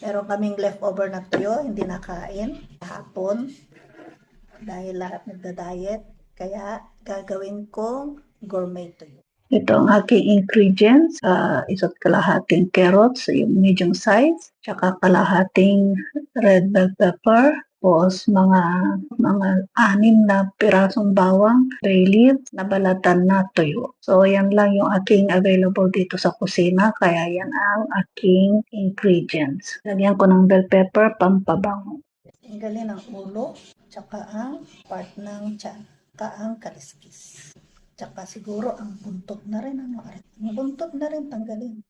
Meron kaming leftover na tuyo, hindi nakain hapon dahil lahat nagda-diet. Kaya gagawin kong gourmet tuyo. Ito ang aking ingredients. Isa't kalahating carrots, yung medium size, tsaka kalahating red bell pepper, tapos mga 6 na pirasong bawang, bay leaves, na balatan na tuyo. So, yan lang yung aking available dito sa kusina, kaya yan ang aking ingredients. Lagyan ko ng bell pepper, pampabango. Tanggalin ang ulo, tsaka ang part ng tiyan, tsaka ang kaliskis. Tsaka siguro ang buntot na rin. Ang buntot na rin tanggalin.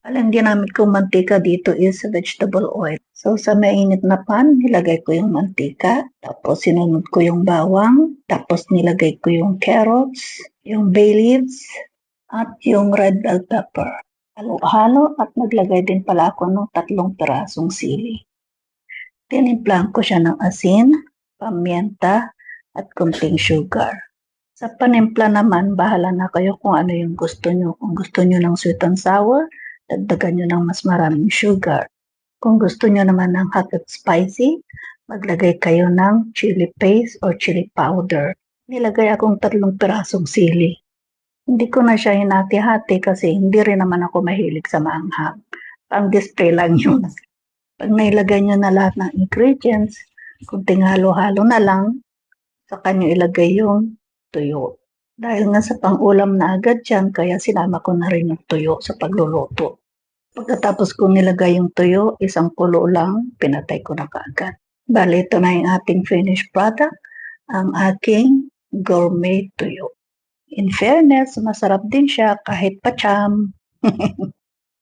Ang ginamit kong mantika dito is vegetable oil. So sa mainit na pan, nilagay ko yung mantika. Tapos sinunod ko yung bawang. Tapos nilagay ko yung carrots, yung bay leaves, at yung red bell pepper. Halo-halo at naglagay din pala ako ng 3 pirasong sili. Tinimplahan ko siya ng asin, pamienta, at kunting sugar. Sa panimpla naman, bahala na kayo kung ano yung gusto nyo. Kung gusto nyo ng sweet and sour, dagdagan nyo ng mas maraming sugar. Kung gusto nyo naman ng hot at spicy, maglagay kayo ng chili paste or chili powder. Nilagay akong 3 pirasong sili. Hindi ko na siya hinati-hati kasi hindi rin naman ako mahilig sa maanghang. Pang-display lang yun. Pag nailagay nyo na lahat ng ingredients, kunting halo-halo na lang, saka nyo ilagay yung tuyo. Dahil nga sa pang-ulam na agad yan, kaya sinama ko na rin yung tuyo sa pagluluto. Pagkatapos kong nilagay yung tuyo, isang kulo lang, pinatay ko na kaagad. Bali, ito na yung ating finished product, ang aking gourmet tuyo. In fairness, masarap din siya kahit pacham.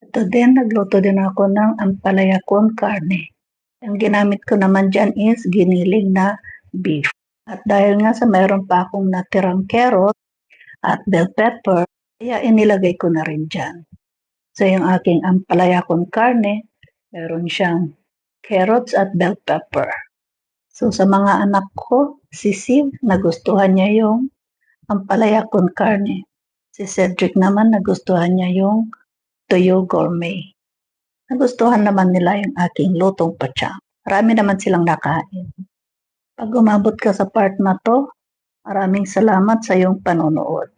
Ito din, nagluto din ako ng ampalaya con carne. Ang ginamit ko naman dyan is giniling na beef. At dahil nga sa mayroon pa akong natirang carrot at bell pepper, kaya inilagay ko na rin dyan. So yung aking ampalaya con carne, meron siyang carrots at bell pepper. So sa mga anak ko, si Siv, nagustuhan niya yung ampalaya con carne. Si Cedric naman, nagustuhan niya yung tuyo gourmet. Nagustuhan naman nila yung aking lutong pachang. Marami naman silang nakain. Pag umabot ka sa part na to, maraming salamat sa iyong panonood.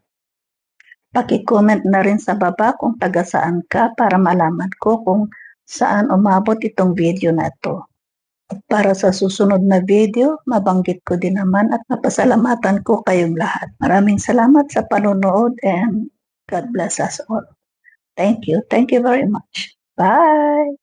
Paki-comment na rin sa baba kung taga saan ka para malaman ko kung saan umabot itong video na ito. At para sa susunod na video, mabanggit ko din naman at mapasalamatan ko kayong lahat. Maraming salamat sa panonood and God bless us all. Thank you. Thank you very much. Bye!